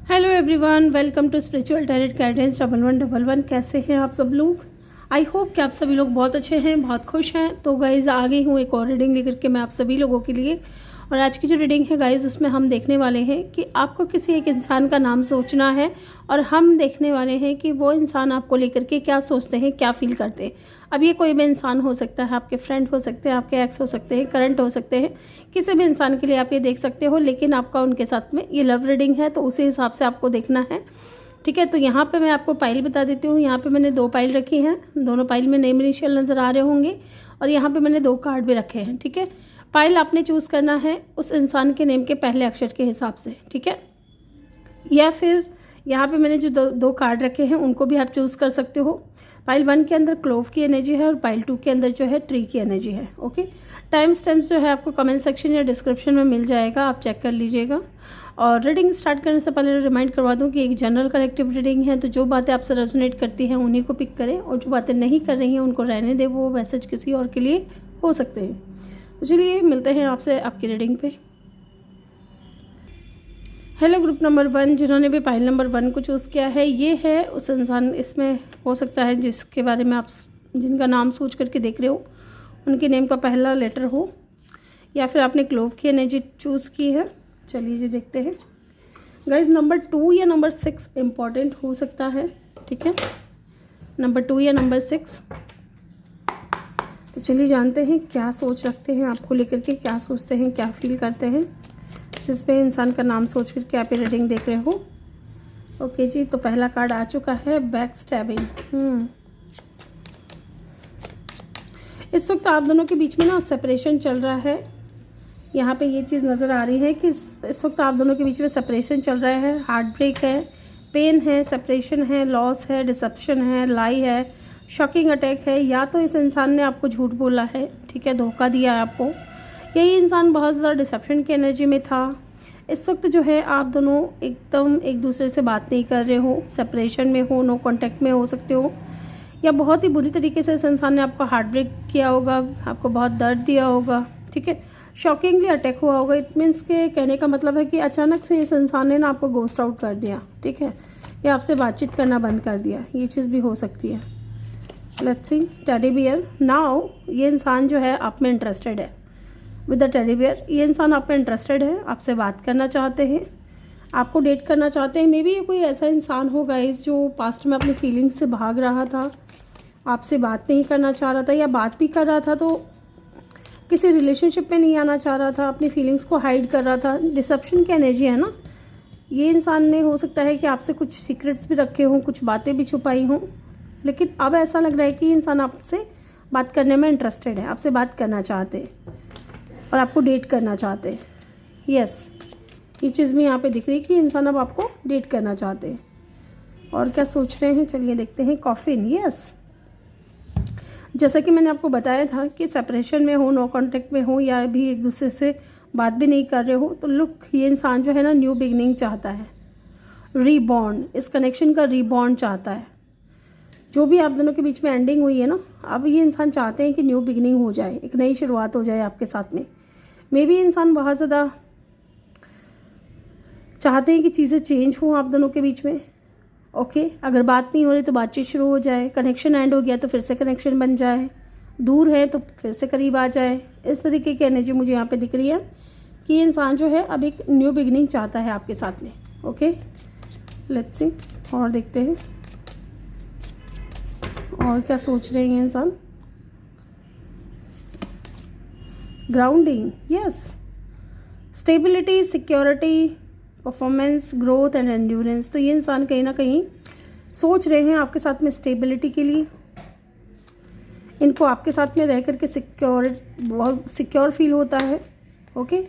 Hello everyone, welcome to spiritual tarot guidance 1111। कैसे हैं आप सब लोग? आई होप कि आप सभी लोग बहुत अच्छे हैं, बहुत खुश हैं। तो गाइज़ आ गई हूँ एक और रीडिंग लेकर के मैं आप सभी लोगों के लिए। और आज की जो रीडिंग है गाइज़, उसमें हम देखने वाले हैं कि आपको किसी एक इंसान का नाम सोचना है और हम देखने वाले हैं कि वो इंसान आपको लेकर के क्या सोचते हैं, क्या फील करते हैं। अब ये कोई भी इंसान हो सकता है, आपके फ्रेंड हो सकते हैं, आपके एक्स हो सकते हैं, करंट हो सकते हैं, किसी भी इंसान के लिए आप ये देख सकते हो। लेकिन आपका उनके साथ में ये लव रीडिंग है, तो उसी हिसाब से आपको देखना है, ठीक है। तो यहाँ पे मैं आपको पाइल बता देती हूँ। यहाँ पे मैंने 2 पाइल रखी हैं, दोनों पाइल में नेम इनिशियल नज़र आ रहे होंगे। और यहाँ पे मैंने 2 कार्ड भी रखे हैं, ठीक है। पाइल आपने चूज़ करना है उस इंसान के नेम के पहले अक्षर के हिसाब से, ठीक है। या फिर यहाँ पे मैंने जो दो कार्ड रखे हैं उनको भी आप चूज़ कर सकते हो। पाइल 1 के अंदर क्लोव की एनर्जी है और पाइल 2 के अंदर जो है ट्री की एनर्जी है, ओके। टाइम स्टैम्प्स जो है आपको कमेंट सेक्शन या डिस्क्रिप्शन में मिल जाएगा, आप चेक कर लीजिएगा। और रीडिंग स्टार्ट करने से पहले रिमाइंड करवा दूं कि एक जनरल कलेक्टिव रीडिंग है, तो जो बातें आपसे रेजोनेट करती हैं उन्हीं को पिक करें, और जो बातें नहीं कर रही हैं उनको रहने दें, वो मैसेज किसी और के लिए हो सकते हैं। तो चलिए मिलते हैं आपसे आपकी रीडिंग पे। हेलो ग्रुप नंबर 1, जिन्होंने भी पाइल नंबर 1 को चूज़ किया है, ये है उस इंसान, इसमें हो सकता है जिसके बारे में आप जिनका नाम सोच करके देख रहे हो, उनके नेम का पहला लेटर हो, या फिर आपने क्लोव की एनर्जी चूज़ की है। चलिए जी देखते हैं गाइज। नंबर 2 या नंबर 6 इम्पॉर्टेंट हो सकता है, ठीक है। नंबर 2 या नंबर 6। तो चलिए जानते हैं क्या सोच रखते हैं आपको लेकर के, क्या सोचते हैं, क्या फील करते हैं जिस पे इंसान का नाम सोच करके आप ये रीडिंग देख रहे हो। ओके जी, तो पहला कार्ड आ चुका है, बैक स्टैबिंग। इस वक्त आप दोनों के बीच में ना सेपरेशन चल रहा है। यहाँ पे ये चीज़ नज़र आ रही है कि इस वक्त आप दोनों के बीच में सेपरेशन चल रहा है, हार्ट ब्रेक है, पेन है, सेपरेशन है, लॉस है, डिसेप्शन है, लाई है, शॉकिंग अटैक है। या तो इस इंसान ने आपको झूठ बोला है, ठीक है, धोखा दिया है आपको। यही इंसान बहुत ज़्यादा डिसेप्शन की एनर्जी में था। इस वक्त जो है आप दोनों एकदम एक दूसरे से बात नहीं कर रहे हो, सेपरेशन में हो, नो कांटेक्ट में हो सकते हो, या बहुत ही बुरी तरीके से इस इंसान ने आपको हार्ट ब्रेक किया होगा, आपको बहुत दर्द दिया होगा, ठीक है। शॉकिंगली अटैक हुआ होगा। इट मीन्स के कहने का मतलब है कि अचानक से इस इंसान ने ना आपको गोस्ट आउट कर दिया, ठीक है, या आपसे बातचीत करना बंद कर दिया, ये चीज़ भी हो सकती है। Let's see teddy bear. Now ये इंसान जो है आप में इंटरेस्टेड है विद द टेडी बियर। ये इंसान आप में इंटरेस्टेड है, आपसे बात करना चाहते हैं, आपको डेट करना चाहते हैं। मे बी ये कोई ऐसा इंसान हो गाइस जो पास्ट में अपनी फीलिंग्स से भाग रहा था, आपसे बात नहीं करना चाह रहा था, या बात भी कर रहा था तो किसी रिलेशनशिप में नहीं आना चाह रहा था, अपनी फीलिंग्स को हाइड कर रहा था। डिसेप्शन की एनर्जी है ना। ये इंसान ने हो सकता है कि आपसे कुछ सीक्रेट्स भी रखे हों, कुछ बातें भी छुपाई हों, लेकिन अब ऐसा लग रहा है कि इंसान आपसे बात करने में इंटरेस्टेड है, आपसे बात करना चाहते हैं और आपको डेट करना चाहते हैं। यस, ये चीज़ भी यहाँ पे दिख रही है कि इंसान अब आपको डेट करना चाहते हैं। और क्या सोच रहे हैं, चलिए देखते हैं। कॉफिन। यस, जैसा कि मैंने आपको बताया था कि सेपरेशन में हो, नो कांटेक्ट में हो, या भी एक दूसरे से बात भी नहीं कर रहे हो, तो लुक ये इंसान जो है ना न्यू बिगनिंग चाहता है, रीबॉर्न, इस कनेक्शन का रीबॉर्न चाहता है। जो भी आप दोनों के बीच में एंडिंग हुई है ना, अब ये इंसान चाहते हैं कि न्यू बिगनिंग हो जाए, एक नई शुरुआत हो जाए आपके साथ में। मे बी इंसान बहुत ज़्यादा चाहते हैं कि चीज़ें चेंज हों आप दोनों के बीच में, ओके। अगर बात नहीं हो रही तो बातचीत शुरू हो जाए, कनेक्शन एंड हो गया तो फिर से कनेक्शन बन जाए, दूर है तो फिर से करीब आ जाए। इस तरीके की एनर्जी मुझे यहाँ पे दिख रही है कि इंसान जो है अब एक न्यू बिगनिंग चाहता है आपके साथ में, ओके। लेट्स सी और देखते हैं और क्या सोच रहे हैं इंसान। Grounding. Yes, stability, security, performance, growth and endurance. तो ये इंसान कहीं ना कहीं सोच रहे हैं आपके साथ में स्टेबिलिटी के लिए। इनको आपके साथ में रह करके बहुत सिक्योर फील होता है, ओके,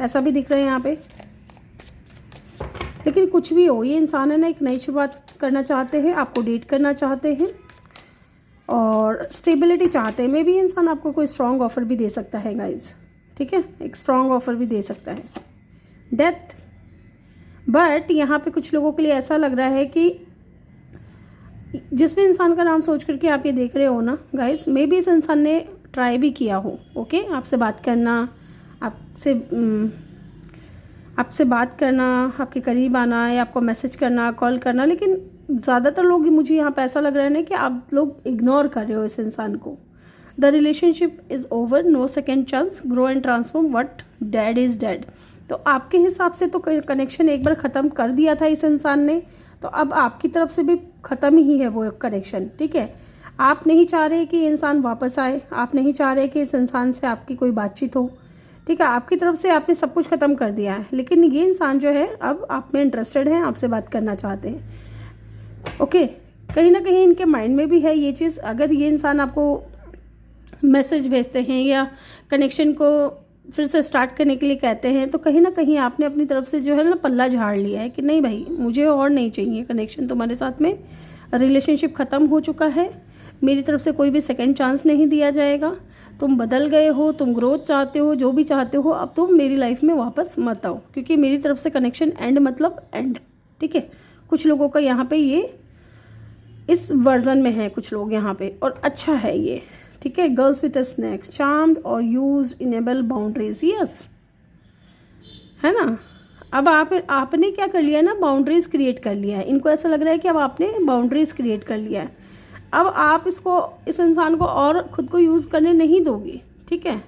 ऐसा भी दिख रहा है यहाँ पे। लेकिन कुछ भी हो, ये इंसान है ना एक नई शुरुआत करना चाहते हैं, आपको डेट करना चाहते हैं और स्टेबिलिटी चाहते हैं। मे बी इंसान आपको कोई स्ट्रॉन्ग ऑफर भी दे सकता है गाइज, ठीक है, एक स्ट्रॉन्ग ऑफर भी दे सकता है। डेथ। बट यहाँ पे कुछ लोगों के लिए ऐसा लग रहा है कि जिस भी इंसान का नाम सोच करके आप ये देख रहे हो ना गाइस, मे बी इस इंसान ने ट्राई भी किया हो, ओके, आपसे बात करना, आपसे आपसे बात करना, आपके करीब आना या आपको मैसेज करना, कॉल करना, लेकिन ज़्यादातर लोग मुझे यहाँ पे ऐसा लग रहा है ना कि आप लोग इग्नोर कर रहे हो इस इंसान को। The relationship is over, no second chance, grow and transform, what dead is dead. तो आपके हिसाब से तो कनेक्शन एक बार ख़त्म कर दिया था इस इंसान ने, तो अब आपकी तरफ से भी ख़त्म ही है वो कनेक्शन, ठीक है। आप नहीं चाह रहे कि इंसान वापस आए, आप नहीं चाह रहे कि इस इंसान से आपकी कोई बातचीत हो, ठीक है। आपकी तरफ से आपने सब कुछ ख़त्म कर दिया है, लेकिन ये इंसान जो है अब आप में इंटरेस्टेड है, आपसे बात करना चाहते हैं। ओके, कहीं ना कहीं इनके माइंड में भी है ये चीज़। अगर ये इंसान आपको मैसेज भेजते हैं या कनेक्शन को फिर से स्टार्ट करने के लिए कहते हैं, तो कहीं ना कहीं आपने अपनी तरफ से जो है ना पल्ला झाड़ लिया है कि नहीं भाई, मुझे और नहीं चाहिए कनेक्शन तुम्हारे साथ में, रिलेशनशिप ख़त्म हो चुका है, मेरी तरफ से कोई भी सेकंड चांस नहीं दिया जाएगा, तुम बदल गए हो, तुम ग्रोथ चाहते हो, जो भी चाहते हो, अब तुम मेरी लाइफ में वापस मत आओ, क्योंकि मेरी तरफ से कनेक्शन एंड मतलब एंड, ठीक है। कुछ लोगों का यहाँ पे ये इस वर्जन में है, कुछ लोग यहाँ पे, और अच्छा है ये, ठीक है। Girls with a snack, charmed और यूज्ड, इनेबल बाउंड्रीज, यस, है ना। अब आपने क्या कर लिया है ना, बाउंड्रीज क्रिएट कर लिया है। इनको ऐसा लग रहा है कि अब आपने बाउंड्रीज क्रिएट कर लिया है, अब आप इस इंसान को और खुद को यूज़ करने नहीं दोगे, ठीक है।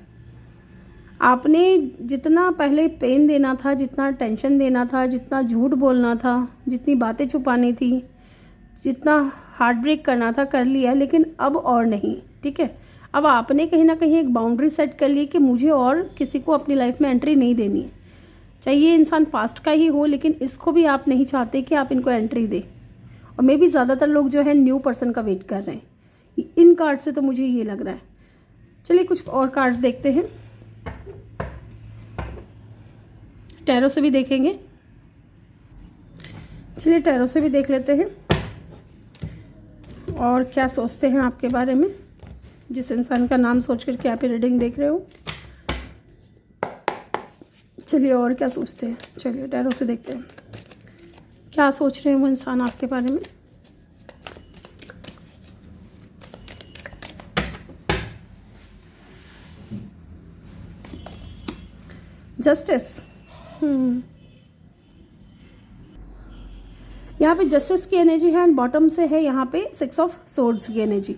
आपने जितना पहले पेन देना था, जितना टेंशन देना था, जितना झूठ बोलना था, जितनी बातें छुपानी थी, जितना हार्ट ब्रेक करना था, कर लिया, लेकिन अब और नहीं, ठीक है। अब आपने कहीं ना कहीं एक बाउंड्री सेट कर ली कि मुझे और किसी को अपनी लाइफ में एंट्री नहीं देनी है, चाहे ये इंसान पास्ट का ही हो, लेकिन इसको भी आप नहीं चाहते कि आप इनको एंट्री दें। और मे भी ज़्यादातर लोग जो है न्यू पर्सन का वेट कर रहे हैं इन कार्ड से, तो मुझे ये लग रहा है। चलिए कुछ और कार्ड्स देखते हैं, टैरो से भी देखेंगे। चलिए टैरो से भी देख लेते हैं और क्या सोचते हैं आपके बारे में, जिस इंसान का नाम सोच करके आप रीडिंग देख रहे हो। चलिए और क्या सोचते हैं, चलिए टैरो से देखते हैं क्या सोच रहे हैं वो इंसान आपके बारे में। जस्टिस, यहाँ पे जस्टिस की एनर्जी है एंड बॉटम से है यहाँ पे 6 ऑफ सोर्ड्स की एनर्जी।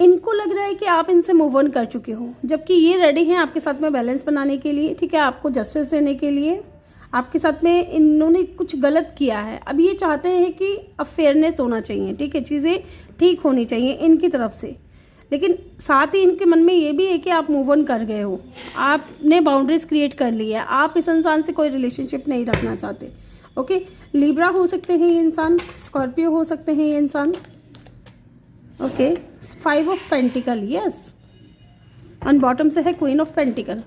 इनको लग रहा है कि आप इनसे मूव ऑन कर चुके हो, जबकि ये रेडी हैं आपके साथ में बैलेंस बनाने के लिए, ठीक है, आपको जस्टिस देने के लिए। आपके साथ में इन्होंने कुछ गलत किया है, अब ये चाहते हैं कि अब फेयरनेस होना चाहिए, ठीक है, चीज़ें ठीक होनी चाहिए इनकी तरफ से, लेकिन साथ ही इनके मन में ये भी है कि आप मूव ऑन कर गए हो, आपने बाउंड्रीज क्रिएट कर ली है, आप इस इंसान से कोई रिलेशनशिप नहीं रखना चाहते। ओके, लिब्रा हो सकते हैं ये इंसान, स्कॉर्पियो हो सकते हैं ये इंसान। Okay, 5 of pentacle, yes, on bottom से है क्वीन ऑफ पेंटिकल।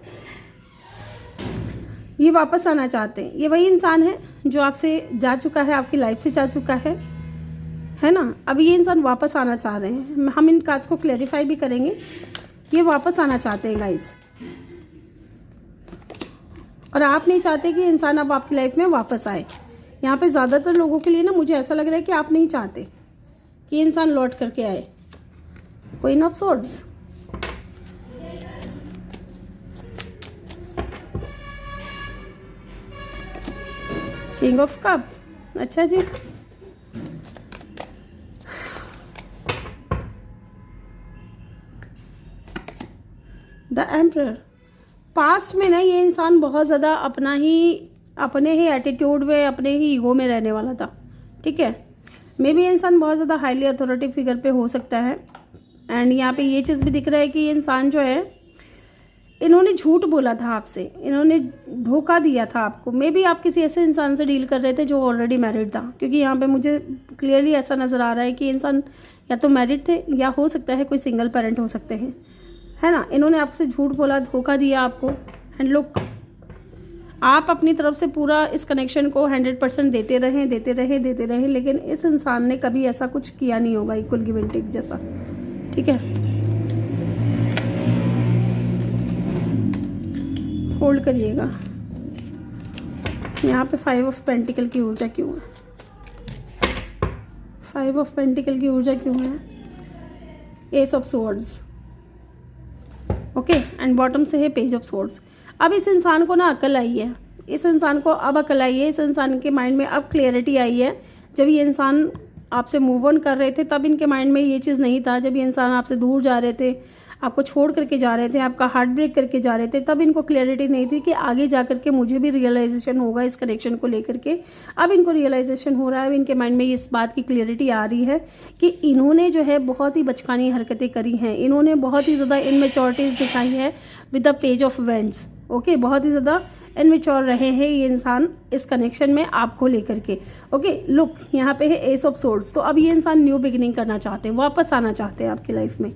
ये वापस आना चाहते हैं, ये वही इंसान है जो आपसे जा चुका है, आपकी लाइफ से जा चुका है ना। अब ये इंसान वापस आना चाह रहे हैं, हम इन कार्ड्स को क्लैरिफाई भी करेंगे। ये वापस आना चाहते हैं गाइस, और आप नहीं चाहते कि इंसान अब आपकी लाइफ में वापस आए। यहाँ पे ज़्यादातर लोगों के लिए ना मुझे ऐसा लग रहा है कि आप नहीं चाहते कि इंसान लौट करके आए। Queen of swords, king of cup, अच्छा जी, द एम्परर। पास्ट में ना ये इंसान बहुत ज़्यादा अपने ही एटीट्यूड में, अपने ही ईगो में रहने वाला था, ठीक है। मे बी इंसान बहुत ज़्यादा हाईली अथॉरिटी फिगर पे हो सकता है। एंड यहाँ पे ये चीज़ भी दिख रहा है कि ये इंसान जो है, इन्होंने झूठ बोला था आपसे, इन्होंने धोखा दिया था आपको। मे बी आप किसी ऐसे इंसान से डील कर रहे थे जो ऑलरेडी मैरिड था, क्योंकि यहाँ पे मुझे क्लियरली ऐसा नज़र आ रहा है कि इंसान या तो मैरिड थे या हो सकता है कोई सिंगल पेरेंट हो सकते हैं, है ना। इन्होंने आपसे झूठ बोला, धोखा दिया आपको। एंड लुक, आप अपनी तरफ से पूरा इस कनेक्शन को 100% देते रहे, लेकिन इस इंसान ने कभी ऐसा कुछ किया नहीं होगा इक्वल गिव एंड टेक जैसा, ठीक है। होल्ड करिएगा। यहाँ पे 5 ऑफ पेंटिकल की ऊर्जा क्यों है, 5 ऑफ पेंटिकल की ऊर्जा क्यों है, S of swords, okay, and bottom से है पेज ऑफ सोर्ड्स। अब इस इंसान को ना अकल आई है, इस इंसान को अब अकल आई है, इस इंसान के माइंड में अब क्लियरिटी आई है। जब ये इंसान आपसे मूव ऑन कर रहे थे तब इनके माइंड में ये चीज़ नहीं था। जब ये इंसान आपसे दूर जा रहे थे, आपको छोड़ करके जा रहे थे, आपका हार्ट ब्रेक करके जा रहे थे, तब इनको क्लैरिटी नहीं थी कि आगे जा करके मुझे भी रियलाइजेशन होगा इस कनेक्शन को लेकर के। अब इनको रियलाइजेशन हो रहा है, अब इनके माइंड में इस बात की क्लैरिटी आ रही है कि इन्होंने जो है बहुत ही बचकानी हरकतें करी हैं, इन्होंने बहुत ही ज़्यादा इनमेच्योरिटीज़ दिखाई है with the page of vents. Okay, बहुत ही ज़्यादा इनमेच्योर रहे हैं ये इंसान इस कनेक्शन में आपको लेकर के। ओके, लुक यहाँ पे है एस ऑफ सोर्ड्स। तो अब ये इंसान न्यू बिगिनिंग करना चाहते हैं, वापस आना चाहते हैं आपकी लाइफ में।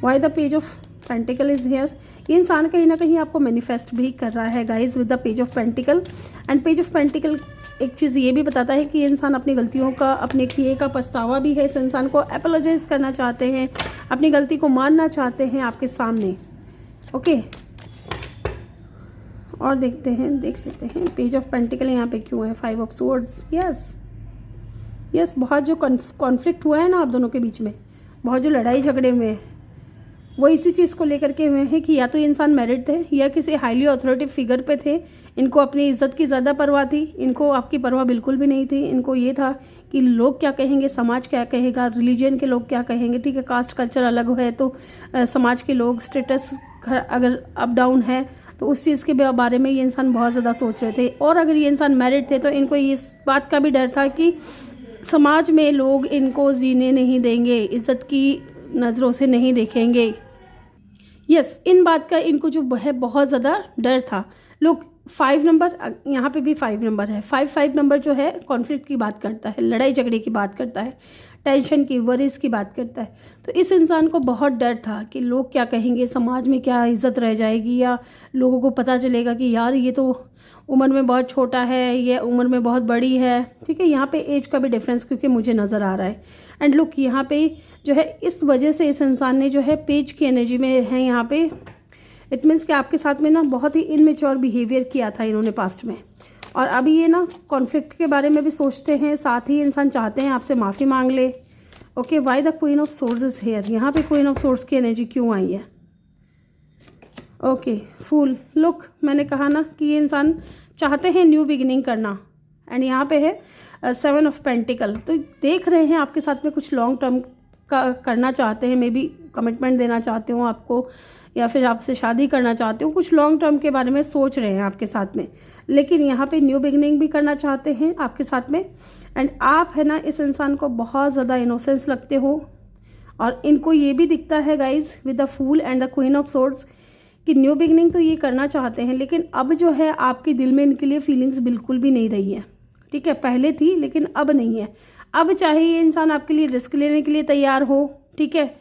Why the page of pentacle is here. ये इंसान कहीं ना कहीं आपको मैनिफेस्ट भी कर रहा है guys with the page of pentacle. And page of pentacle एक चीज़ ये भी बताता है कि ये इंसान अपनी गलतियों का, अपने किए का पछतावा भी है। इस इंसान को अपोलोजाइज करना चाहते हैं, अपनी गलती को मानना चाहते हैं आपके सामने। ओके, और देख लेते हैं पेज ऑफ पेंटिकल यहाँ पे क्यों है। 5 ऑफ स्वॉर्ड्स। यस, बहुत जो कॉन्फ्लिक्ट हुआ है ना आप दोनों के बीच में, बहुत जो लड़ाई झगड़े हुए हैं, वो इसी चीज़ को लेकर के हुए हैं कि या तो ये इंसान मैरिड थे या किसी हाईली अथॉरिटेटिव फिगर पे थे। इनको अपनी इज्जत की ज़्यादा परवाह थी, इनको आपकी परवाह बिल्कुल भी नहीं थी। इनको ये था कि लोग क्या कहेंगे, समाज क्या कहेगा, रिलीजन के लोग क्या कहेंगे। ठीक है, कास्ट कल्चर अलग है तो समाज के लोग, स्टेटस अगर अप डाउन है तो उस चीज़ के बारे में ये इंसान बहुत ज़्यादा सोच रहे थे। और अगर ये इंसान मैरिड थे तो इनको इस बात का भी डर था कि समाज में लोग इनको जीने नहीं देंगे, इज्जत की नज़रों से नहीं देखेंगे। यस, इन बात का इनको जो है बहुत ज़्यादा डर था। लोग 5 नंबर, यहाँ पे भी 5 नंबर है। 5 नंबर जो है कॉन्फ्लिक्ट की बात करता है, लड़ाई झगड़े की बात करता है, टेंशन की, वरीज की बात करता है। तो इस इंसान को बहुत डर था कि लोग क्या कहेंगे, समाज में क्या इज्जत रह जाएगी, या लोगों को पता चलेगा कि यार ये तो उम्र में बहुत छोटा है, ये उम्र में बहुत बड़ी है। ठीक है, यहाँ पे एज का भी डिफरेंस क्योंकि मुझे नज़र आ रहा है। एंड लुक यहाँ पे जो है इस वजह से इस इंसान ने जो है पेज की एनर्जी में है यहाँ पे। इट मीन्स कि आपके साथ में ना बहुत ही इनमेच्योर बिहेवियर किया था इन्होंने पास्ट में, और अभी ये ना कॉन्फ्लिक्ट के बारे में भी सोचते हैं, साथ ही इंसान चाहते हैं आपसे माफ़ी मांग ले। Okay, why the queen of swords is here. यहाँ पे क्वीन ऑफ सोर्ड्स की एनर्जी क्यों आई है। ओके, फूल। लुक, मैंने कहा ना कि ये इंसान चाहते हैं न्यू बिगिनिंग करना। एंड यहाँ पे है 7 ऑफ पेंटिकल। तो देख रहे हैं आपके साथ में कुछ लॉन्ग टर्म का करना चाहते हैं, मे बी कमिटमेंट देना चाहते हो आपको, या फिर आपसे शादी करना चाहते हो, कुछ लॉन्ग टर्म के बारे में सोच रहे हैं आपके साथ में। लेकिन यहाँ पे न्यू बिगिनिंग भी करना चाहते हैं आपके साथ में। एंड आप है ना इस इंसान को बहुत ज़्यादा इनोसेंस लगते हो, और इनको ये भी दिखता है guys with the fool and the queen of swords कि न्यू बिगिनिंग तो ये करना चाहते हैं, लेकिन अब जो है आपके दिल में इनके लिए फीलिंग्स बिल्कुल भी नहीं रही है। ठीक है, पहले थी लेकिन अब नहीं है। अब चाहे ये इंसान आपके लिए रिस्क लेने के लिए तैयार हो, ठीक है,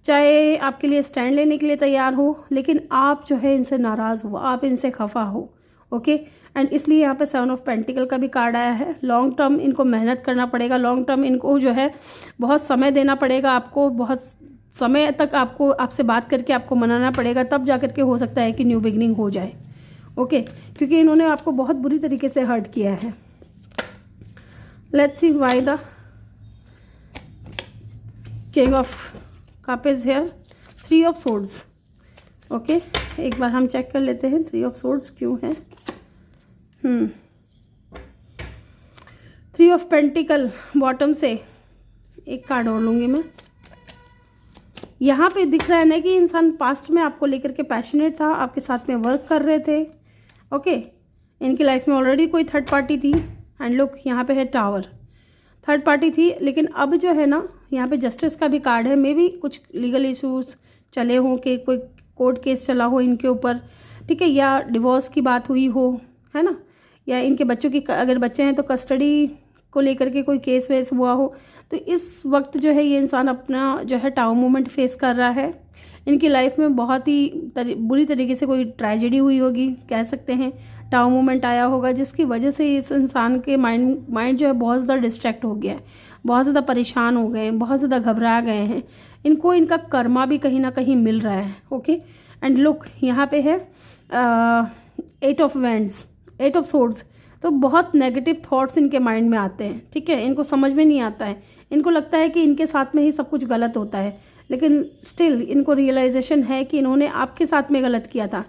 चाहे आपके लिए स्टैंड लेने के लिए तैयार हो, लेकिन आप जो है इनसे नाराज़ हो, आप इनसे खफा हो। ओके, एंड इसलिए यहाँ पे 7 ऑफ पेंटिकल का भी कार्ड आया है। लॉन्ग टर्म इनको मेहनत करना पड़ेगा, लॉन्ग टर्म इनको जो है बहुत समय देना पड़ेगा आपको, बहुत समय तक आपको आपसे बात करके आपको मनाना पड़ेगा, तब जा करके हो सकता है कि न्यू बिगिनिंग हो जाए। ओके, क्योंकि इन्होंने आपको बहुत बुरी तरीके से हर्ट किया है। Let's see why the king of cup is here. 3 of swords. Okay, एक बार हम चेक कर लेते हैं 3 ऑफ सोर्ड्स क्यों है। 3 ऑफ पेंटिकल बॉटम से एक कार्ड और लूँगी मैं। यहाँ पे दिख रहा है ना कि इंसान पास्ट में आपको लेकर के पैशनेट था, आपके साथ में वर्क कर रहे थे। ओके, इनकी लाइफ में ऑलरेडी कोई थर्ड पार्टी थी। एंड लुक, यहाँ पे है टावर। थर्ड पार्टी थी, लेकिन अब जो है ना यहाँ पे जस्टिस का भी कार्ड है। मे बी कुछ लीगल इश्यूज चले हों, कि कोई कोर्ट केस चला हो इनके ऊपर, ठीक है, या डिवोर्स की बात हुई हो, है ना, या इनके बच्चों की, अगर बच्चे हैं तो कस्टडी को लेकर के कोई केस वेस हुआ हो। तो इस वक्त जो है ये इंसान अपना जो है टावर मोमेंट फेस कर रहा है। इनकी लाइफ में बहुत ही बुरी तरीके से कोई ट्रेजेडी हुई होगी, कह सकते हैं टावर मोमेंट आया होगा, जिसकी वजह से इस इंसान के माइंड जो है बहुत ज़्यादा डिस्ट्रैक्ट हो गया है, बहुत ज़्यादा परेशान हो गए हैं, बहुत ज़्यादा घबरा गए हैं। इनको इनका कर्मा भी कहीं ना कहीं मिल रहा है। ओके, एंड लुक यहाँ पे है 8 ऑफ वैंड्स, 8 ऑफ सोर्ड्स। तो बहुत नेगेटिव थॉट्स इनके माइंड में आते हैं। ठीक है, इनको समझ में नहीं आता है, इनको लगता है कि इनके साथ में ही सब कुछ गलत होता है, लेकिन स्टिल इनको रियलाइजेशन है कि इन्होंने आपके साथ में गलत किया था।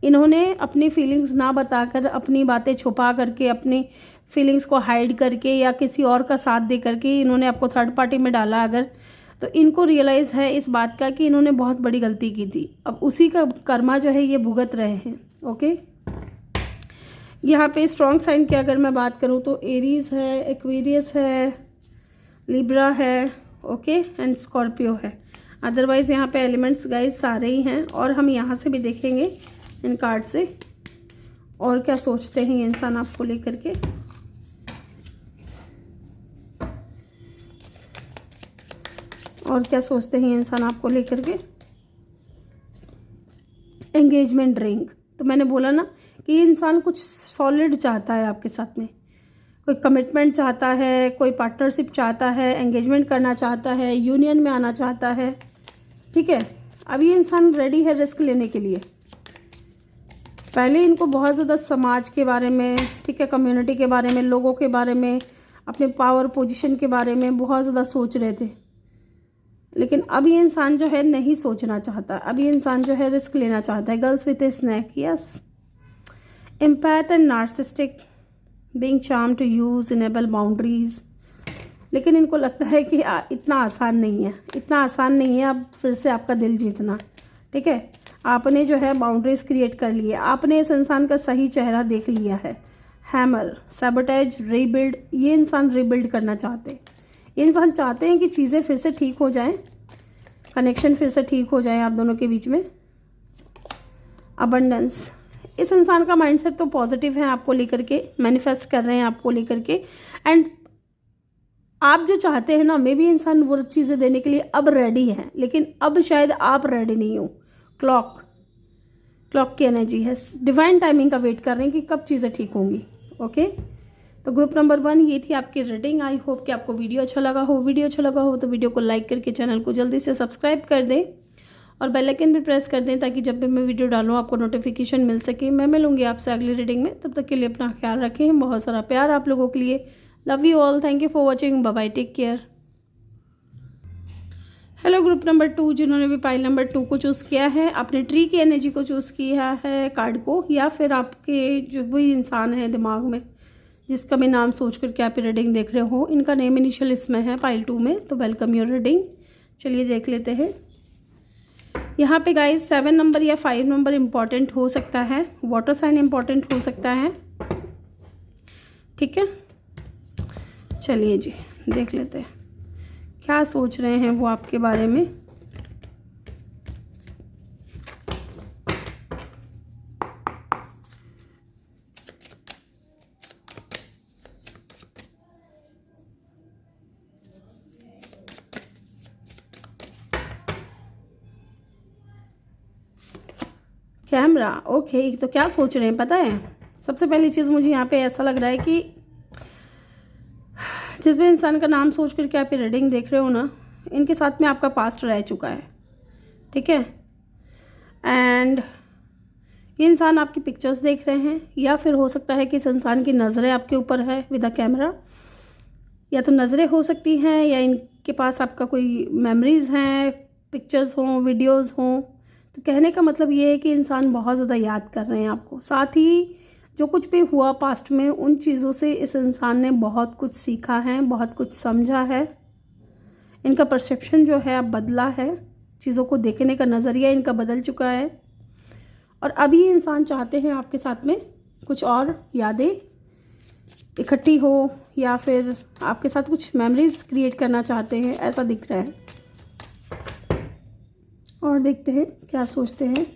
इन्होंने अपनी फीलिंग्स ना बताकर, अपनी बातें छुपा करके, अपनी फीलिंग्स को हाइड करके या किसी और का साथ दे करके इन्होंने आपको थर्ड पार्टी में डाला अगर, तो इनको रियलाइज़ है इस बात का कि इन्होंने बहुत बड़ी गलती की थी। अब उसी का कर्मा जो है ये भुगत रहे हैं। ओके, यहाँ पे स्ट्रॉन्ग साइन की अगर मैं बात करूँ तो एरीज है, एक्वेरियस है, लिब्रा है, ओके, एंड स्कॉर्पियो है। अदरवाइज यहाँ पे एलिमेंट्स गाइस सारे ही हैं। और हम यहाँ से भी देखेंगे इन कार्ड से और क्या सोचते हैं ये इंसान आपको लेकर के। और क्या सोचते हैं ये इंसान आपको लेकर के। एंगेजमेंट रिंग, तो मैंने बोला ना कि ये इंसान कुछ सॉलिड चाहता है आपके साथ में, कोई कमिटमेंट चाहता है, कोई पार्टनरशिप चाहता है, एंगेजमेंट करना चाहता है, यूनियन में आना चाहता है। ठीक है, अब ये इंसान रेडी है रिस्क लेने के लिए। पहले इनको बहुत ज़्यादा समाज के बारे में, ठीक है, कम्युनिटी के बारे में, लोगों के बारे में, अपने पावर पोजीशन के बारे में बहुत ज़्यादा सोच रहे थे, लेकिन अब ये इंसान जो है नहीं सोचना चाहता। अब ये इंसान जो है रिस्क लेना चाहता है। Girls with a snack, yes. Empath and narcissistic, being charm to use, enable boundaries. लेकिन इनको लगता है कि इतना आसान नहीं है, इतना आसान नहीं है अब फिर से आपका दिल जीतना। ठीक है, आपने जो है बाउंड्रीज क्रिएट कर ली है, आपने इस इंसान का सही चेहरा देख लिया है। हैमर, सैबोटेज, रीबिल्ड, ये इंसान रीबिल्ड करना चाहते हैं। ये इंसान चाहते हैं कि चीज़ें फिर से ठीक हो जाएं, कनेक्शन फिर से ठीक हो जाए आप दोनों के बीच में। अबंडेंस, इस इंसान का माइंडसेट तो पॉजिटिव है आपको लेकर के, मैनिफेस्ट कर रहे हैं आपको लेकर के। एंड आप जो चाहते हैं ना, मे बी इंसान वो चीज़ें देने के लिए अब रेडी है, लेकिन अब शायद आप रेडी नहीं हो। क्लॉक की एनर्जी है, डिवाइन टाइमिंग का वेट कर रहे हैं कि कब चीज़ें ठीक होंगी। ओके, तो ग्रुप नंबर 1 ये थी आपकी रीडिंग। आई होप कि आपको वीडियो अच्छा लगा हो। वीडियो अच्छा लगा हो तो वीडियो को लाइक करके चैनल को जल्दी से सब्सक्राइब कर दें और बेल आइकन भी प्रेस कर दें, ताकि जब भी मैं वीडियो डालूँ आपको नोटिफिकेशन मिल सके। मैं मिलूंगी आपसे अगली रीडिंग में, तब तक के लिए अपना ख्याल रखें। बहुत सारा प्यार आप लोगों के लिए। Love you all, thank you for watching, bye bye, take care. Hello group number 2, जिन्होंने भी पाइल नंबर 2 को चूज़ किया है, अपने ट्री की एनर्जी को चूज़ किया है कार्ड को, या फिर आपके जो भी इंसान है दिमाग में जिसका भी नाम सोच करके आप रीडिंग देख रहे हो, इनका नेम इनिशियल इसमें है पाइल 2 में, तो वेलकम योर रीडिंग। चलिए देख लेते हैं। यहाँ पे गाइस 7 नंबर या 5 नंबर इम्पॉर्टेंट हो सकता है, वाटर साइन इम्पॉर्टेंट हो सकता है। ठीक है, चलिए जी देख लेते हैं क्या सोच रहे हैं वो आपके बारे में। कैमरा, ओके, तो क्या सोच रहे हैं पता है। सबसे पहली चीज़ मुझे यहाँ पे ऐसा लग रहा है कि जिस भी इंसान का नाम सोच करके आप ये रीडिंग देख रहे हो ना, इनके साथ में आपका पास्ट रह चुका है। ठीक है, एंड ये इंसान आपकी पिक्चर्स देख रहे हैं, या फिर हो सकता है कि इस इंसान की नज़रें आपके ऊपर है विद अ कैमरा। या तो नज़रें हो सकती हैं, या इनके पास आपका कोई मेमोरीज हैं, पिक्चर्स हों, वीडियोज़ हों। तो कहने का मतलब ये है कि इंसान बहुत ज़्यादा याद कर रहे हैं आपको। साथ ही जो कुछ भी हुआ पास्ट में, उन चीज़ों से इस इंसान ने बहुत कुछ सीखा है, बहुत कुछ समझा है। इनका परसेप्शन जो है अब बदला है, चीज़ों को देखने का नज़रिया इनका बदल चुका है। और अभी इंसान चाहते हैं आपके साथ में कुछ और यादें इकट्ठी हो, या फिर आपके साथ कुछ मेमोरीज क्रिएट करना चाहते हैं, ऐसा दिख रहा है। और देखते हैं क्या सोचते हैं।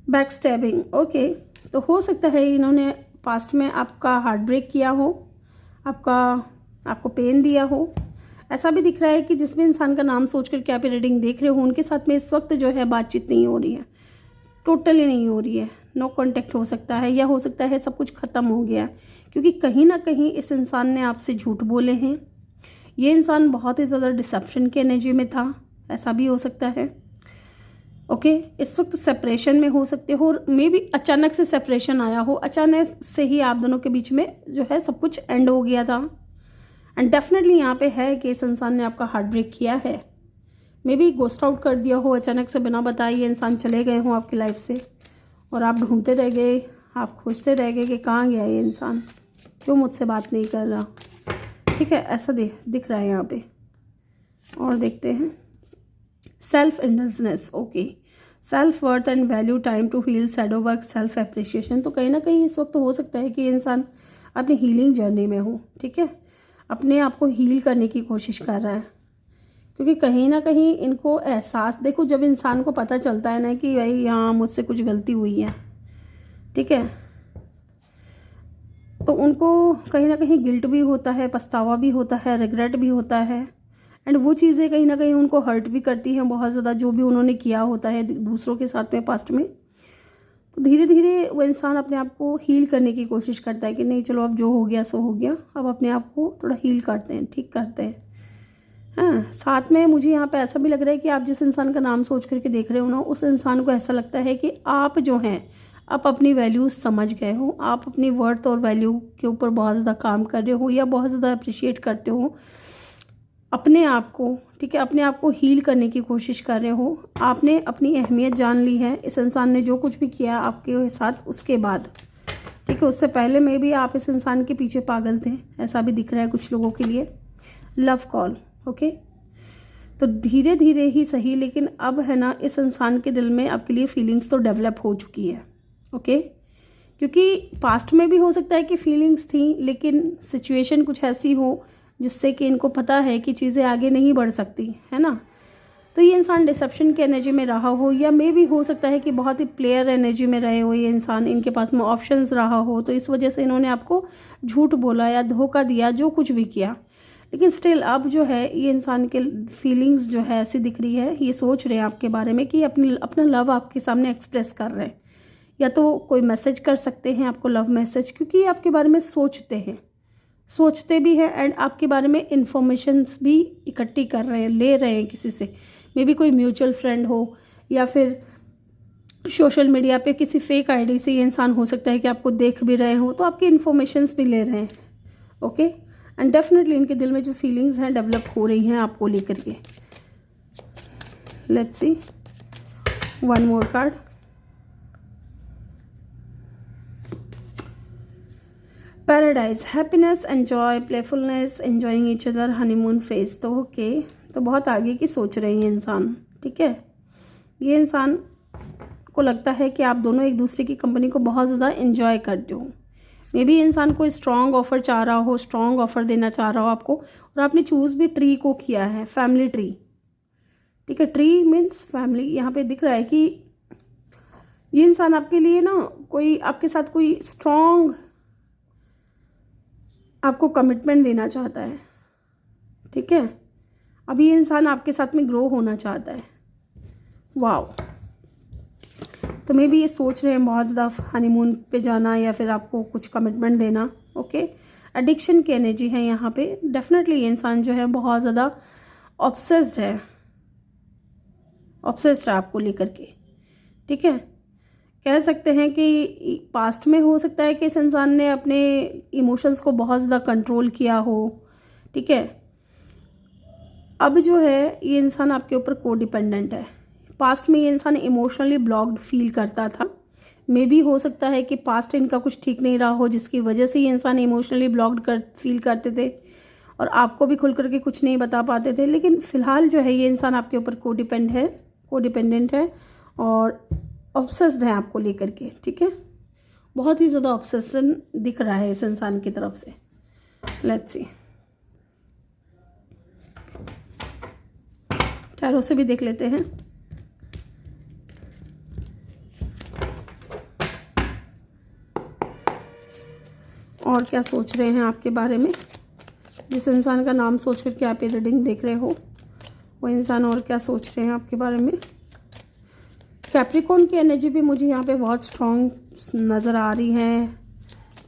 बैक स्टैबिंग, ओके, तो हो सकता है इन्होंने पास्ट में आपका हार्ट ब्रेक किया हो, आपको पेन दिया हो। ऐसा भी दिख रहा है कि जिस भी इंसान का नाम सोच करके आप रीडिंग देख रहे हो, उनके साथ में इस वक्त जो है बातचीत नहीं हो रही है, टोटली नहीं हो रही है, नो कांटेक्ट हो सकता है, या हो सकता है सब कुछ ख़त्म हो गया, क्योंकि कहीं ना कहीं इस इंसान ने आपसे झूठ बोले हैं। ये इंसान बहुत ही ज़्यादा डिसेप्शन की एनर्जी में था, ऐसा भी हो सकता है। ओके, इस वक्त सेपरेशन में हो सकते हो, और मे भी अचानक से सेपरेशन आया हो, अचानक से ही आप दोनों के बीच में जो है सब कुछ एंड हो गया था। एंड डेफिनेटली यहाँ पे है कि इस इंसान ने आपका हार्ट ब्रेक किया है, मे बी गोस्ट आउट कर दिया हो अचानक से, बिना बताए ये इंसान चले गए हों आपकी लाइफ से। और आप ढूंढते रह गए, आप खोजते रह गए कि कहाँ गया ये इंसान, क्यों मुझसे बात नहीं कर रहा। ठीक है, ऐसा दिख रहा है यहाँ पे। और देखते हैं self indulgence, okay, self worth and value, time to heal, shadow work, self appreciation. तो कहीं ना कहीं इस वक्त हो सकता है कि इंसान अपनी हीलिंग जर्नी में हो। ठीक है, अपने आप को हील करने की कोशिश कर रहा है, क्योंकि कहीं ना कहीं इनको एहसास, देखो जब इंसान को पता चलता है ना कि भाई यहाँ मुझसे कुछ गलती हुई है, ठीक है, तो उनको कहीं ना कहीं गिल्ट भी होता है, पछतावा भी होता है, रिग्रेट भी होता है, एंड वो चीज़ें कहीं ना कहीं उनको हर्ट भी करती हैं बहुत ज़्यादा, जो भी उन्होंने किया होता है दूसरों के साथ में पास्ट में। तो धीरे धीरे वो इंसान अपने आप को हील करने की कोशिश करता है कि नहीं चलो अब जो हो गया सो हो गया, अब अपने आप को थोड़ा हील करते हैं, ठीक करते हैं। हाँ, साथ में मुझे यहाँ पे ऐसा भी लग रहा है कि आप जिस इंसान का नाम सोच करके देख रहे हो ना, उस इंसान को ऐसा लगता है कि आप जो हैं आप अपनी वैल्यूज समझ गए हो, आप अपनी वर्थ और वैल्यू के ऊपर बहुत ज़्यादा काम कर रहे हो या बहुत ज़्यादा अप्रिशिएट करते हो अपने आप को। ठीक है, अपने आप को हील करने की कोशिश कर रहे हो, आपने अपनी अहमियत जान ली है। इस इंसान ने जो कुछ भी किया आपके साथ उसके बाद, ठीक है, उससे पहले में भी आप इस इंसान के पीछे पागल थे, ऐसा भी दिख रहा है कुछ लोगों के लिए। लव कॉल, ओके, तो धीरे धीरे ही सही, लेकिन अब है ना इस इंसान के दिल में आपके लिए फीलिंग्स तो डेवलप हो चुकी है। ओके, क्योंकि पास्ट में भी हो सकता है कि फीलिंग्स थी, लेकिन सिचुएशन कुछ ऐसी हो जिससे कि इनको पता है कि चीज़ें आगे नहीं बढ़ सकती, है ना। तो ये इंसान डिसेप्शन की एनर्जी में रहा हो, या मे भी हो सकता है कि बहुत ही प्लेयर एनर्जी में रहे हो ये इंसान, इनके पास में ऑप्शंस रहा हो, तो इस वजह से इन्होंने आपको झूठ बोला या धोखा दिया, जो कुछ भी किया। लेकिन स्टिल अब जो है ये इंसान के फीलिंग्स जो है ऐसी दिख रही है, ये सोच रहे हैं आपके बारे में कि अपना लव आपके सामने एक्सप्रेस कर रहे हैं, या तो कोई मैसेज कर सकते हैं आपको, लव मैसेज, क्योंकि ये आपके बारे में सोचते भी हैं एंड आपके बारे में इंफॉर्मेशंस भी इकट्ठी कर रहे हैं, ले रहे हैं किसी से, मे बी कोई म्यूचुअल फ्रेंड हो या फिर सोशल मीडिया पे किसी फेक आईडी से ये इंसान हो सकता है कि आपको देख भी रहे हो, तो आपकी इन्फॉर्मेशंस भी ले रहे हैं। ओके, एंड डेफिनेटली इनके दिल में जो फीलिंग्स हैं डेवलप हो रही हैं आपको लेकर के। Let's see one more card. Paradise, happiness, enjoy, playfulness, enjoying each other, honeymoon phase. तो ओके, तो बहुत आगे की सोच रहे हैं इंसान। ठीक है, ये इंसान को लगता है कि आप दोनों एक दूसरे की कंपनी को बहुत ज़्यादा एंजॉय करते हो। मे बी इंसान कोई स्ट्रॉन्ग ऑफर चाह रहा हो, स्ट्रॉन्ग ऑफर देना चाह रहा हो आपको, और आपने चूज़ भी ट्री को किया है, फैमिली ट्री। ठीक है, ट्री मीन्स फैमिली। यहाँ पे दिख रहा है कि ये इंसान आपके लिए ना कोई आपके साथ कोई स्ट्रॉन्ग आपको कमिटमेंट देना चाहता है। ठीक है, अब ये इंसान आपके साथ में ग्रो होना चाहता है। वाओ, तो मे बी ये सोच रहे हैं बहुत ज़्यादा हनीमून पे जाना या फिर आपको कुछ कमिटमेंट देना। ओके, एडिक्शन की एनर्जी है यहाँ पे। डेफिनेटली ये इंसान जो है बहुत ज़्यादा ऑब्सेस्ड है आपको लेकर के। ठीक है, कह सकते हैं कि पास्ट में हो सकता है कि इस इंसान ने अपने इमोशंस को बहुत ज़्यादा कंट्रोल किया हो। ठीक है, अब जो है ये इंसान आपके ऊपर कोडिपेंडेंट है। पास्ट में ये इंसान इमोशनली ब्लॉक्ड फील करता था। मे बी हो सकता है कि पास्ट इनका कुछ ठीक नहीं रहा हो, जिसकी वजह से ये इंसान इमोशनली ब्लॉक्ड फील करते थे और आपको भी खुल करके कुछ नहीं बता पाते थे। लेकिन फ़िलहाल जो है ये इंसान आपके ऊपर कोडिपेंडेंट है और ऑब्सेस्ड है आपको लेकर के। ठीक है, बहुत ही ज़्यादा ऑब्सेशन दिख रहा है इस इंसान की तरफ से। लेट्स सी, टैरो से भी देख लेते हैं। और क्या सोच रहे हैं आपके बारे में, जिस इंसान का नाम सोच करके आप ये रीडिंग देख रहे हो, वो इंसान और क्या सोच रहे हैं आपके बारे में। कैप्रिकॉर्न की एनर्जी भी मुझे यहाँ पे बहुत स्ट्रॉन्ग नज़र आ रही है।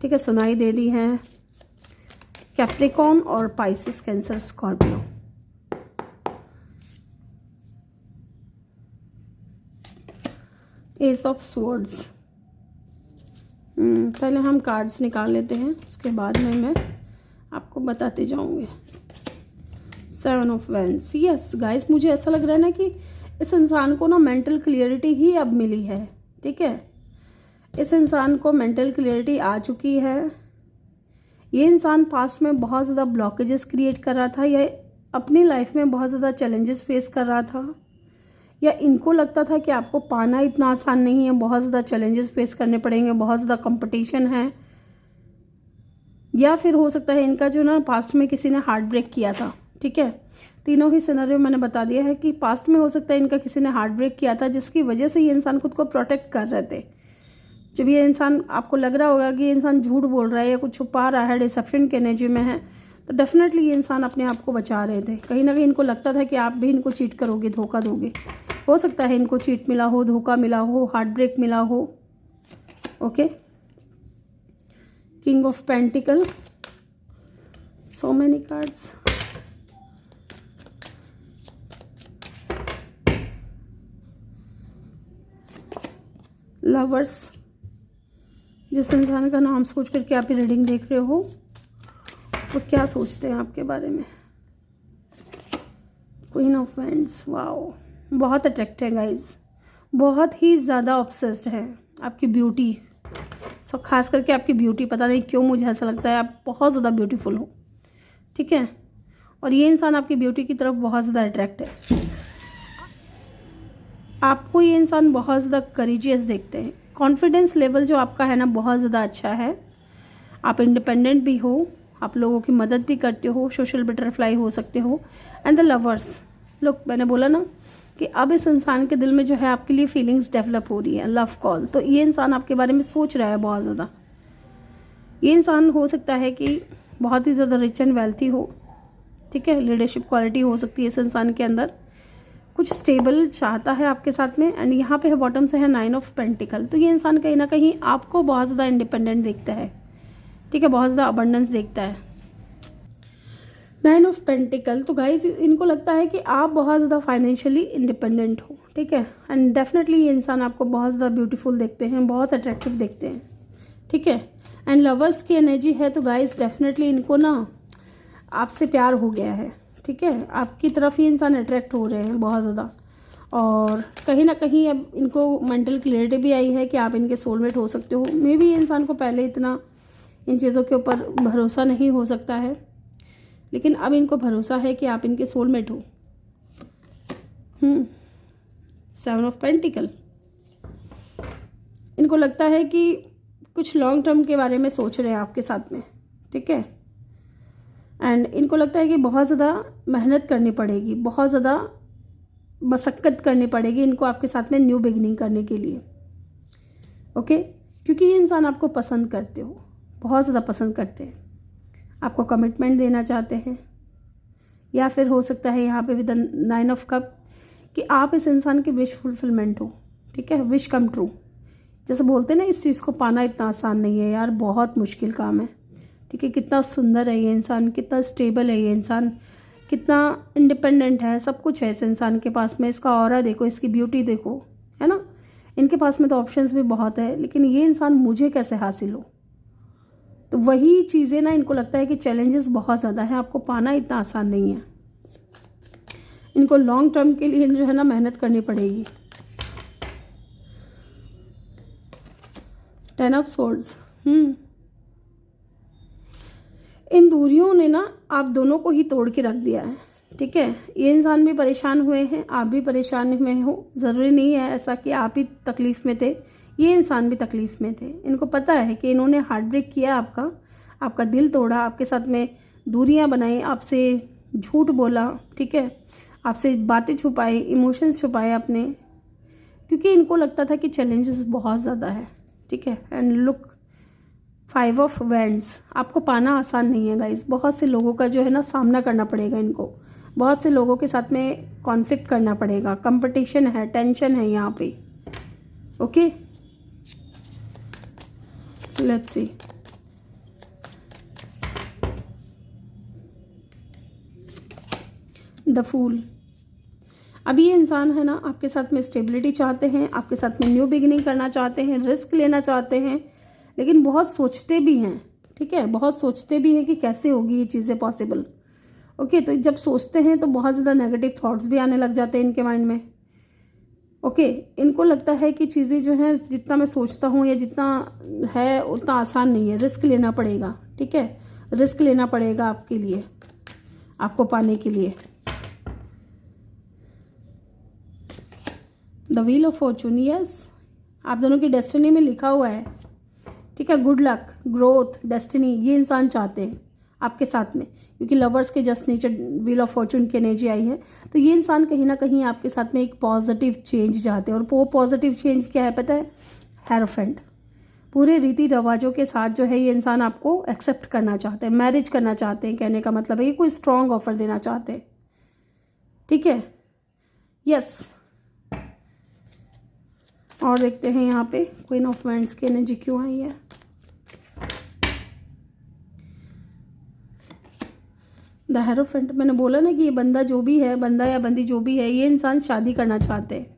ठीक है, सुनाई दे रही है। कैप्रिकॉर्न और Pisces, cancer, Scorpio. S of swords. पहले हम कार्ड्स निकाल लेते हैं, उसके बाद में मैं आपको बताते जाऊंगी। 7 ऑफ वैंड्स। यस गाइस, मुझे ऐसा लग रहा है ना कि इस इंसान को ना मेंटल क्लियरिटी ही अब मिली है। ठीक है, इस इंसान को मेंटल क्लियरिटी आ चुकी है। ये इंसान पास्ट में बहुत ज़्यादा ब्लॉकेजेस क्रिएट कर रहा था, या अपनी लाइफ में बहुत ज़्यादा चैलेंजेस फेस कर रहा था, या इनको लगता था कि आपको पाना इतना आसान नहीं है, बहुत ज़्यादा चैलेंजेस फेस करने पड़ेंगे, बहुत ज़्यादा कंपटीशन है। या फिर हो सकता है इनका जो ना पास्ट में किसी ने हार्ट ब्रेक किया था। ठीक है, तीनों ही सिनेरियो मैंने बता दिया है कि पास्ट में हो सकता है इनका किसी ने हार्ट ब्रेक किया था, जिसकी वजह से ये इंसान खुद को प्रोटेक्ट कर रहे थे। जब ये इंसान, आपको लग रहा होगा कि ये इंसान झूठ बोल रहा है या कुछ छुपा रहा है, डिसेप्शन के एनर्जी में है, तो डेफिनेटली ये इंसान अपने आप को बचा रहे थे। कहीं ना कहीं इनको लगता था कि आप भी इनको चीट करोगे, धोखा दोगे। हो सकता है इनको चीट मिला हो, धोखा मिला हो, हार्ट ब्रेक मिला हो। Okay, king of pentacle, so many cards. Lovers, जिस इंसान का नाम सोच करके आप रीडिंग देख रहे हो वो क्या सोचते हैं आपके बारे में। क्वीन ऑफ वैंड्स, वाओ, बहुत अट्रैक्ट है गाइज, बहुत ही ज़्यादा ऑब्सेस्ड है आपकी ब्यूटी, सब खास करके आपकी ब्यूटी। पता नहीं क्यों मुझे ऐसा लगता है आप बहुत ज़्यादा ब्यूटीफुल हो। ठीक है, और ये इंसान आपकी ब्यूटी की तरफ बहुत ज़्यादा अट्रैक्ट है। आपको ये इंसान बहुत ज़्यादा करेजियस देखते हैं। कॉन्फिडेंस लेवल जो आपका है ना बहुत ज़्यादा अच्छा है। आप इंडिपेंडेंट भी हो, आप लोगों की मदद भी करते हो, सोशल बटरफ्लाई हो सकते हो। एंड द लवर्स, लोग मैंने बोला ना कि अब इस इंसान के दिल में जो है आपके लिए फीलिंग्स डेवलप हो रही है, लव कॉल। तो ये इंसान आपके बारे में सोच रहा है बहुत ज़्यादा। ये इंसान हो सकता है कि बहुत ही ज़्यादा रिच एंड वेल्थी हो। ठीक है, लीडरशिप क्वालिटी हो सकती है इस इंसान के अंदर, कुछ स्टेबल चाहता है आपके साथ में। एंड यहाँ पे है बॉटम से है 9 ऑफ पेंटिकल। तो ये इंसान कहीं ना कहीं आपको बहुत ज़्यादा इंडिपेंडेंट देखता है। ठीक है, बहुत ज़्यादा अबंडेंस देखता है। 9 ऑफ पेंटिकल, तो गाइज इनको लगता है कि आप बहुत ज़्यादा फाइनेंशियली इंडिपेंडेंट हो। ठीक है, एंड डेफिनेटली ये इंसान आपको बहुत ज़्यादा ब्यूटीफुल देखते हैं, बहुत अट्रैक्टिव देखते हैं। ठीक है, एंड लवर्स की एनर्जी है, तो गाइज डेफिनेटली इनको ना आपसे प्यार हो गया है। ठीक है, आपकी तरफ ही इंसान अट्रैक्ट हो रहे हैं बहुत ज़्यादा। और कहीं ना कहीं अब इनको मेंटल क्लियरिटी भी आई है कि आप इनके सोलमेट हो सकते हो। मे बी इंसान को पहले इतना इन चीज़ों के ऊपर भरोसा नहीं हो सकता है, लेकिन अब इनको भरोसा है कि आप इनके सोलमेट हो। 7 ऑफ पेंटिकल, इनको लगता है कि कुछ लॉन्ग टर्म के बारे में सोच रहे हैं आपके साथ में। ठीक है, एंड इनको लगता है कि बहुत ज़्यादा मेहनत करनी पड़ेगी, बहुत ज़्यादा मशक्क़त करनी पड़ेगी इनको आपके साथ में न्यू बिगिनिंग करने के लिए। ओके, क्योंकि ये इंसान आपको पसंद करते हो, बहुत ज़्यादा पसंद करते हैं, आपको कमिटमेंट देना चाहते हैं। या फिर हो सकता है यहाँ पे विद 9 ऑफ कप कि आप इस इंसान की विश फुलफिलमेंट हो। ठीक है, विश कम ट्रू। जैसे बोलते हैं ना, इस चीज़ को पाना इतना आसान नहीं है यार, बहुत मुश्किल काम है। ठीक है, कितना सुंदर है ये इंसान, कितना स्टेबल है ये इंसान, कितना इंडिपेंडेंट है, सब कुछ है इस इंसान के पास में। इसका ऑरा देखो, इसकी ब्यूटी देखो, है ना। इनके पास में तो ऑप्शंस भी बहुत है, लेकिन ये इंसान मुझे कैसे हासिल हो। तो वही चीज़ें ना इनको लगता है कि चैलेंजेस बहुत ज़्यादा है, आपको पाना इतना आसान नहीं है। इनको लॉन्ग टर्म के लिए जो है ना मेहनत करनी पड़ेगी। 10 ऑफ सोर्ड्स, इन दूरियों ने ना आप दोनों को ही तोड़ के रख दिया है। ठीक है, ये इंसान भी परेशान हुए हैं, आप भी परेशान हुए हो। ज़रूरी नहीं है ऐसा कि आप ही तकलीफ़ में थे, ये इंसान भी तकलीफ़ में थे। इनको पता है कि इन्होंने हार्ट ब्रेक किया, आपका दिल तोड़ा, आपके साथ में दूरियां बनाई, आपसे झूठ बोला। ठीक है, आपसे बातें छुपाई, इमोशंस छुपाए अपने, क्योंकि इनको लगता था कि चैलेंजेस बहुत ज़्यादा है। ठीक है, एंड लुक 5 ऑफ वैंड्स, आपको पाना आसान नहीं है गाइस। बहुत से लोगों का जो है ना सामना करना पड़ेगा इनको, बहुत से लोगों के साथ में कॉन्फ्लिक्ट करना पड़ेगा, कंपटीशन है, टेंशन है यहाँ पे। Okay, let's see. The fool, अभी ये इंसान है ना आपके साथ में स्टेबिलिटी चाहते हैं, आपके साथ में न्यू बिगिनिंग करना चाहते हैं, रिस्क लेना चाहते हैं, लेकिन बहुत सोचते भी हैं। ठीक है, बहुत सोचते भी हैं कि कैसे होगी ये चीज़ें पॉसिबल। ओके, तो जब सोचते हैं तो बहुत ज़्यादा नेगेटिव थॉट्स भी आने लग जाते हैं इनके माइंड में। ओके, इनको लगता है कि चीज़ें जो हैं जितना मैं सोचता हूँ या जितना है उतना आसान नहीं है, रिस्क लेना पड़ेगा। ठीक है, रिस्क लेना पड़ेगा आपके लिए, आपको पाने के लिए। The wheel of Fortune, yes, आप दोनों की डेस्टिनी में लिखा हुआ है। ठीक है, गुड लक, ग्रोथ, डेस्टिनी, ये इंसान चाहते हैं आपके साथ में, क्योंकि लवर्स के जस्ट नीचे व्हील ऑफ फॉर्चून की एनर्जी आई है। तो ये इंसान कहीं ना कहीं आपके साथ में एक पॉजिटिव चेंज चाहते हैं। और वो पॉजिटिव चेंज क्या है पता है? हेरोफेंट। पूरे रीति रिवाजों के साथ जो है ये इंसान आपको एक्सेप्ट करना चाहते हैं, मैरिज करना चाहते हैं। कहने का मतलब है ये कोई स्ट्रॉन्ग ऑफर देना चाहते हैं। ठीक है, यस। और देखते हैं यहाँ पे क्वीन ऑफ वांड्स की एनर्जी क्यों आई है। द हेरोफेंट, मैंने बोला ना कि ये बंदा जो भी है, बंदा या बंदी जो भी है, ये इंसान शादी करना चाहते हैं,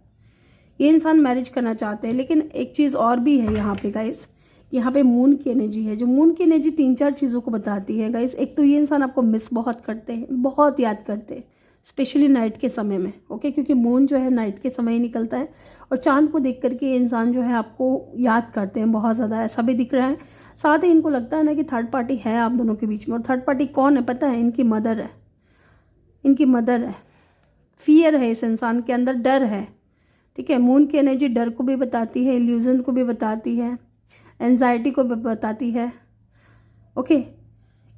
ये इंसान मैरिज करना चाहते हैं। लेकिन एक चीज़ और भी है यहाँ पे गाइस, यहाँ पे मून की एनर्जी है। जो मून की एनर्जी 3-4 चीज़ों को बताती है गाइस। एक तो ये इंसान आपको मिस बहुत करते हैं, बहुत याद करते हैं, स्पेशली नाइट के समय में। ओके, क्योंकि मून जो है नाइट के समय ही निकलता है और चांद को देख करके ये इंसान जो है आपको याद करते हैं बहुत ज़्यादा, ऐसा भी दिख रहा है। साथ ही इनको लगता है ना कि थर्ड पार्टी है आप दोनों के बीच में। और थर्ड पार्टी कौन है पता है? इनकी मदर है, इनकी मदर है। फियर है इस इंसान के अंदर, डर है। ठीक है, मून की एनर्जी डर को भी बताती है, इल्यूजन को भी बताती है, एंजाइटी को भी बताती है। ओके,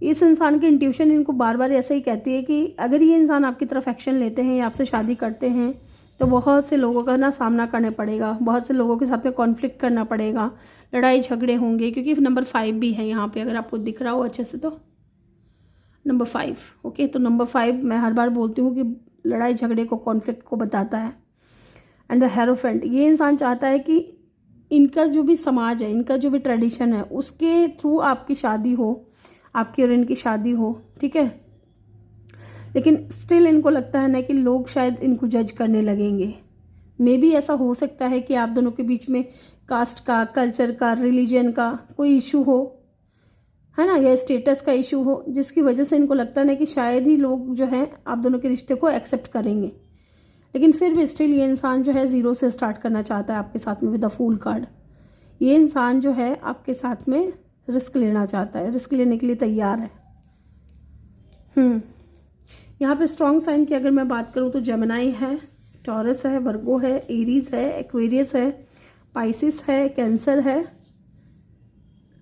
इस इंसान की इंट्यूशन इनको बार बार ऐसा ही कहती है कि अगर ये इंसान आपकी तरफ एक्शन लेते हैं या आपसे शादी करते हैं तो बहुत से लोगों का ना सामना करना पड़ेगा, बहुत से लोगों के साथ में कॉन्फ्लिक्ट करना पड़ेगा, लड़ाई झगड़े होंगे। क्योंकि नंबर 5 भी है यहाँ पे, अगर आपको दिख रहा हो अच्छे से तो नंबर 5। ओके, तो नंबर 5 मैं हर बार बोलती हूँ कि लड़ाई झगड़े को, कॉन्फ्लिक्ट को बताता है। एंड द हेरोफेंट, ये इंसान चाहता है कि इनका जो भी समाज है, इनका जो भी ट्रेडिशन है, उसके थ्रू आपकी शादी हो, आपकी और इनकी शादी हो। ठीक है, लेकिन स्टिल इनको लगता है ना कि लोग शायद इनको जज करने लगेंगे। मे बी ऐसा हो सकता है कि आप दोनों के बीच में कास्ट का, कल्चर का, रिलीजन का कोई इशू हो, है ना, या स्टेटस का इशू हो, जिसकी वजह से इनको लगता है ना कि शायद ही लोग जो है आप दोनों के रिश्ते को एक्सेप्ट करेंगे। लेकिन फिर भी स्टिल ये इंसान जो है 0 से स्टार्ट करना चाहता है आपके साथ में विद द फूल कार्ड। ये इंसान जो है आपके साथ में रिस्क लेना चाहता है, रिस्क लेने के लिए तैयार है। यहाँ पे स्ट्रॉन्ग साइन की अगर मैं बात करूँ तो जेमिनी है, टॉरस है, वर्गो है, एरीज है, एक्वेरियस है, पाइसिस है, कैंसर है,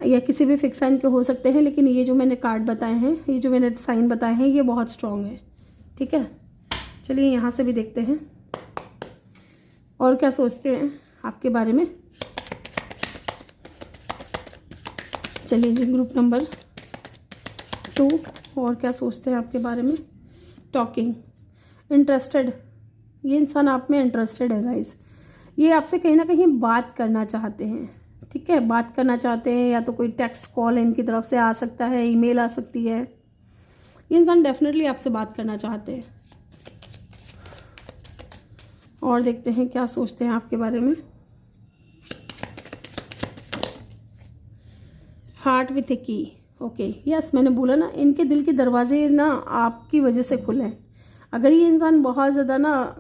या किसी भी फिक्स साइन के हो सकते हैं। लेकिन ये जो मैंने कार्ड बताए हैं, ये जो मैंने साइन बताए हैं, ये बहुत स्ट्रॉन्ग है। ठीक है, चलिए यहाँ से भी देखते हैं और क्या सोचते हैं आपके बारे में। चलिए जी, ग्रुप नंबर 2, और क्या सोचते हैं आपके बारे में। टॉकिंग, इंटरेस्टेड, ये इंसान आप में इंटरेस्टेड है गाइस। ये आपसे कहीं ना कहीं बात करना चाहते हैं। ठीक है, बात करना चाहते हैं, या तो कोई टेक्स्ट कॉल इनकी तरफ से आ सकता है, ईमेल आ सकती है। ये इंसान डेफिनेटली आपसे बात करना चाहते हैं। और देखते हैं क्या सोचते हैं आपके बारे में। हार्ट विथ ए की, ओके, यस, मैंने बोला ना इनके दिल के दरवाजे ना आपकी वजह से खुले हैं। अगर ये इंसान बहुत ज़्यादा ना,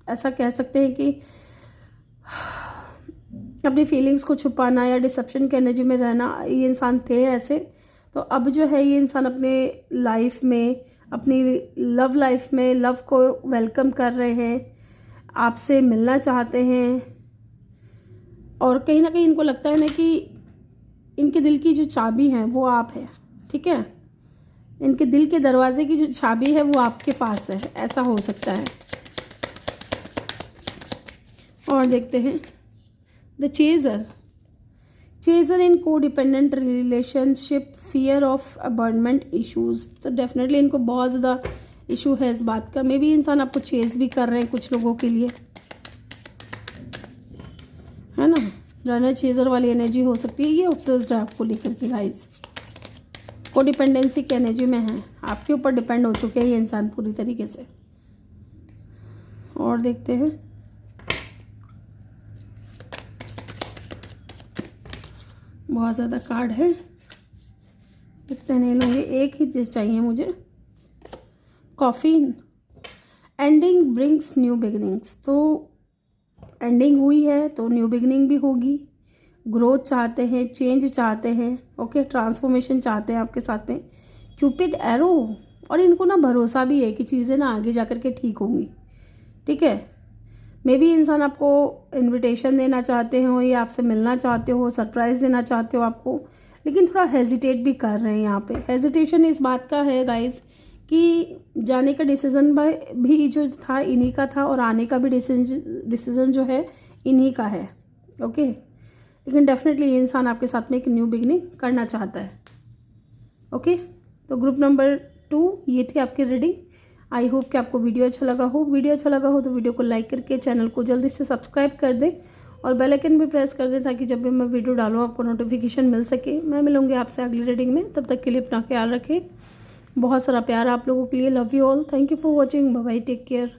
ऐसा कह सकते हैं कि अपनी फीलिंग्स को छुपाना या डिसेप्शन के एनर्जी में रहना, ये इंसान थे ऐसे, तो अब जो है ये इंसान अपने लाइफ में, अपनी लव लाइफ में लव को वेलकम कर रहे हैं, आपसे मिलना चाहते हैं। और कहीं ना कहीं इनको लगता है ना कि इनके दिल की जो चाबी है वो आप है। ठीक है, इनके दिल के दरवाजे की जो चाबी है वो आपके पास है, ऐसा हो सकता है। और देखते हैं द चेजर, चेजर इन को dependent relationship, fear of abandonment issues. तो डेफिनेटली इनको बहुत ज़्यादा इशू है इस बात का। मे बी इंसान आपको चेज भी कर रहे हैं कुछ लोगों के लिए, है ना। रनर चेजर वाली एनर्जी हो सकती है। ये ऑब्सेस्ड है आपको लेकर के गाइस, को डिपेंडेंसी की एनर्जी में है, आपके ऊपर डिपेंड हो चुके हैं ये इंसान पूरी तरीके से। और देखते हैं बहुत ज़्यादा कार्ड है, इतने नहीं लूँगी, एक ही चाहिए मुझे। Coffee, ending brings new beginnings. तो एंडिंग हुई है तो न्यू बिगनिंग भी होगी। ग्रोथ चाहते हैं, चेंज चाहते हैं, ओके, ट्रांसफॉर्मेशन चाहते हैं आपके साथ में। क्यूपिड एरो, और इनको ना भरोसा भी है कि चीज़ें ना आगे जा कर के ठीक होंगी, ठीक है। मे बी इंसान आपको इनविटेशन देना चाहते हो या आपसे मिलना चाहते हो, सरप्राइज़ देना चाहते हो आपको, लेकिन थोड़ा हेजिटेट भी कर रहे हैं। यहाँ पे हेजिटेशन इस बात का है गाइस कि जाने का डिसीज़न भी जो था इन्हीं का था, और आने का भी डिसीज़न जो है इन्हीं का है, ओके। लेकिन डेफिनेटली ये इंसान आपके साथ में एक न्यू बिगनिंग करना चाहता है, ओके। तो ग्रुप नंबर 2 ये थी आपकी रीडिंग। आई होप कि आपको वीडियो अच्छा लगा हो। वीडियो अच्छा लगा हो तो वीडियो को लाइक करके चैनल को जल्दी से सब्सक्राइब कर दें और बेल आइकन भी प्रेस कर दें, ताकि जब भी मैं वीडियो डालूँ आपको नोटिफिकेशन मिल सके। मैं मिलूंगी आपसे अगली रीडिंग में, तब तक के लिए अपना ख्याल रखें। बहुत सारा प्यार आप लोगों के लिए। Love you all, thank you for watching, bye bye, take care.